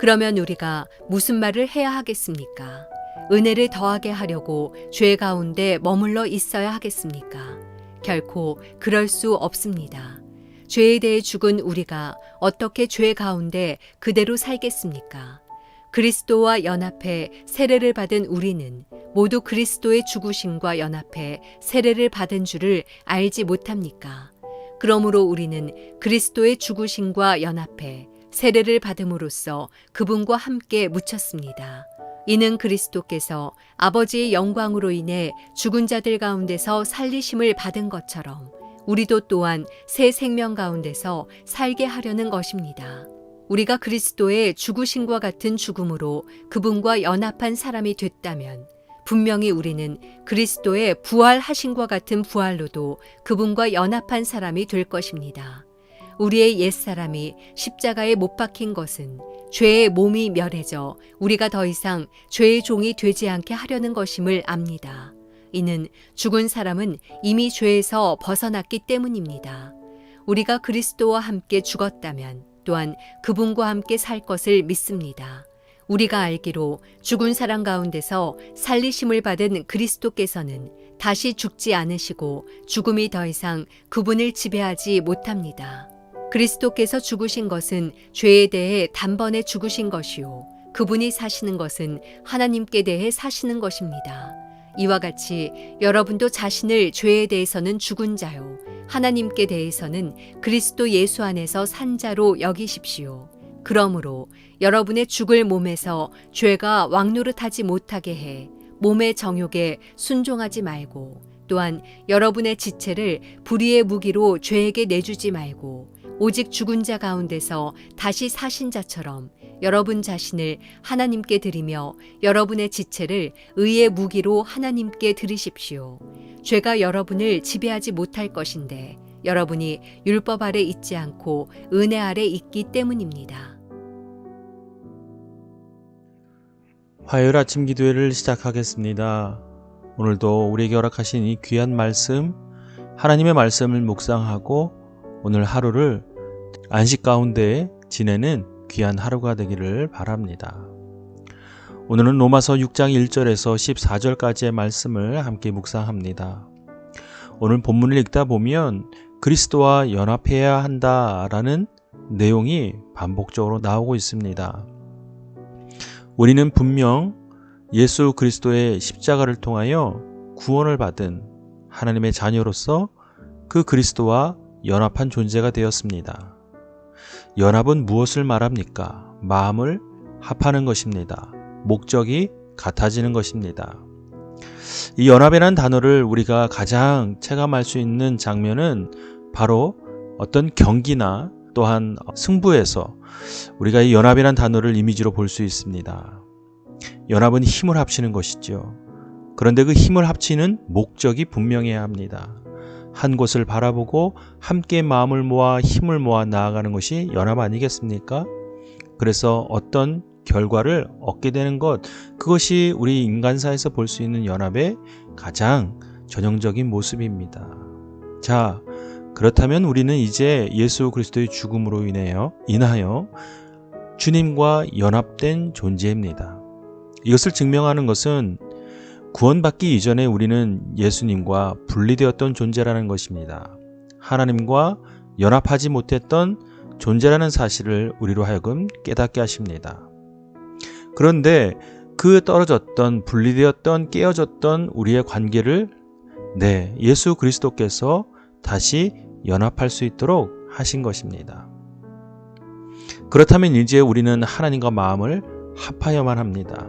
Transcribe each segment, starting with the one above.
그러면 우리가 무슨 말을 해야 하겠습니까? 은혜를 더하게 하려고 죄 가운데 머물러 있어야 하겠습니까? 결코 그럴 수 없습니다. 죄에 대해 죽은 우리가 어떻게 죄 가운데 그대로 살겠습니까? 그리스도와 연합해 세례를 받은 우리는 모두 그리스도의 죽으심과 연합해 세례를 받은 줄을 알지 못합니까? 그러므로 우리는 그리스도의 죽으심과 연합해 세례를 받음으로써 그분과 함께 묻혔습니다. 이는 그리스도께서 아버지의 영광으로 인해 죽은 자들 가운데서 살리심을 받은 것처럼 우리도 또한 새 생명 가운데서 살게 하려는 것입니다. 우리가 그리스도의 죽으심과 같은 죽음으로 그분과 연합한 사람이 됐다면 분명히 우리는 그리스도의 부활하심과 같은 부활로도 그분과 연합한 사람이 될 것입니다. 우리의 옛사람이 십자가에 못 박힌 것은 죄의 몸이 멸해져 우리가 더 이상 죄의 종이 되지 않게 하려는 것임을 압니다. 이는 죽은 사람은 이미 죄에서 벗어났기 때문입니다. 우리가 그리스도와 함께 죽었다면 또한 그분과 함께 살 것을 믿습니다. 우리가 알기로 죽은 사람 가운데서 살리심을 받은 그리스도께서는 다시 죽지 않으시고 죽음이 더 이상 그분을 지배하지 못합니다. 그리스도께서 죽으신 것은 죄에 대해 단번에 죽으신 것이요 그분이 사시는 것은 하나님께 대해 사시는 것입니다. 이와 같이 여러분도 자신을 죄에 대해서는 죽은 자요 하나님께 대해서는 그리스도 예수 안에서 산 자로 여기십시오. 그러므로 여러분의 죽을 몸에서 죄가 왕노릇하지 못하게 해 몸의 정욕에 순종하지 말고 또한 여러분의 지체를 불의의 무기로 죄에게 내주지 말고 오직 죽은 자 가운데서 다시 사신 자처럼 여러분 자신을 하나님께 드리며 여러분의 지체를 의의 무기로 하나님께 드리십시오. 죄가 여러분을 지배하지 못할 것인데 여러분이 율법 아래 있지 않고 은혜 아래 있기 때문입니다. 화요일 아침 기도회를 시작하겠습니다. 오늘도 우리에게 허락하신 이 귀한 말씀, 하나님의 말씀을 묵상하고 오늘 하루를 안식 가운데 지내는 귀한 하루가 되기를 바랍니다. 오늘은 로마서 6장 1절에서 14절까지의 말씀을 함께 묵상합니다. 오늘 본문을 읽다 보면 그리스도와 연합해야 한다라는 내용이 반복적으로 나오고 있습니다. 우리는 분명 예수 그리스도의 십자가를 통하여 구원을 받은 하나님의 자녀로서 그 그리스도와 연합한 존재가 되었습니다. 연합은 무엇을 말합니까? 마음을 합하는 것입니다. 목적이 같아지는 것입니다. 이 연합이라는 단어를 우리가 가장 체감할 수 있는 장면은 바로 어떤 경기나 또한 승부에서 우리가 이 연합이라는 단어를 이미지로 볼 수 있습니다. 연합은 힘을 합치는 것이죠. 그런데 그 힘을 합치는 목적이 분명해야 합니다. 한 곳을 바라보고 함께 마음을 모아 힘을 모아 나아가는 것이 연합 아니겠습니까? 그래서 어떤 결과를 얻게 되는 것, 그것이 우리 인간사에서 볼 수 있는 연합의 가장 전형적인 모습입니다. 자, 그렇다면 우리는 이제 예수 그리스도의 죽음으로 인하여 주님과 연합된 존재입니다. 이것을 증명하는 것은 구원받기 이전에 우리는 예수님과 분리되었던 존재라는 것입니다. 하나님과 연합하지 못했던 존재라는 사실을 우리로 하여금 깨닫게 하십니다. 그런데 그 떨어졌던, 분리되었던, 깨어졌던 우리의 관계를 예수 그리스도께서 다시 연합할 수 있도록 하신 것입니다. 그렇다면 이제 우리는 하나님과 마음을 합하여만 합니다.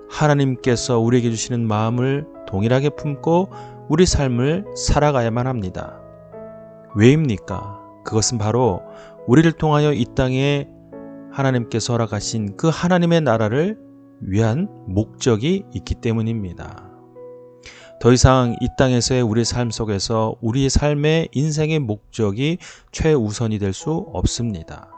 하나님께서 우리에게 주시는 마음을 동일하게 품고 우리 삶을 살아가야만 합니다. 왜입니까? 그것은 바로 우리를 통하여 이 땅에 하나님께서 허락하신 그 하나님의 나라를 위한 목적이 있기 때문입니다. 더 이상 이 땅에서의 우리 삶 속에서 우리의 삶의 인생의 목적이 최우선이 될 수 없습니다.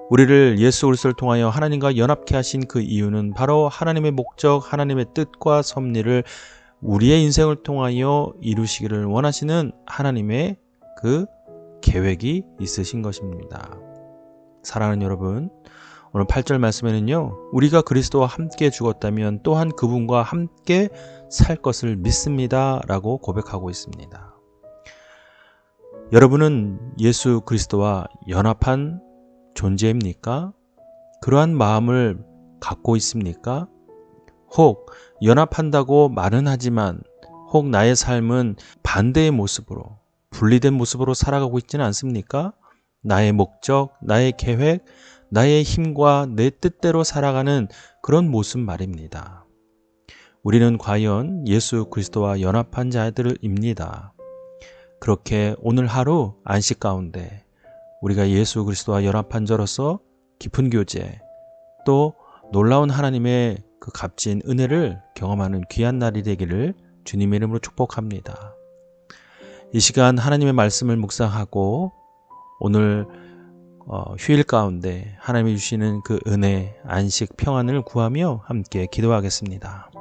우리를 예수 그리스도를 통하여 하나님과 연합케 하신 그 이유는 바로 하나님의 목적, 하나님의 뜻과 섭리를 우리의 인생을 통하여 이루시기를 원하시는 하나님의 그 계획이 있으신 것입니다. 사랑하는 여러분, 오늘 8절 말씀에는요, 우리가 그리스도와 함께 죽었다면 또한 그분과 함께 살 것을 믿습니다 라고 고백하고 있습니다. 여러분은 예수 그리스도와 연합한 존재입니까? 그러한 마음을 갖고 있습니까? 혹 연합한다고 말은 하지만 혹 나의 삶은 반대의 모습으로, 분리된 모습으로 살아가고 있지는 않습니까? 나의 목적, 나의 계획, 나의 힘과 내 뜻대로 살아가는 그런 모습 말입니다. 우리는 과연 예수 그리스도와 연합한 자들입니다. 그렇게 오늘 하루 안식 가운데 우리가 예수 그리스도와 연합한 자로서 깊은 교제, 또 놀라운 하나님의 그 값진 은혜를 경험하는 귀한 날이 되기를 주님의 이름으로 축복합니다. 이 시간 하나님의 말씀을 묵상하고 오늘 휴일 가운데 하나님이 주시는 그 은혜, 안식, 평안을 구하며 함께 기도하겠습니다.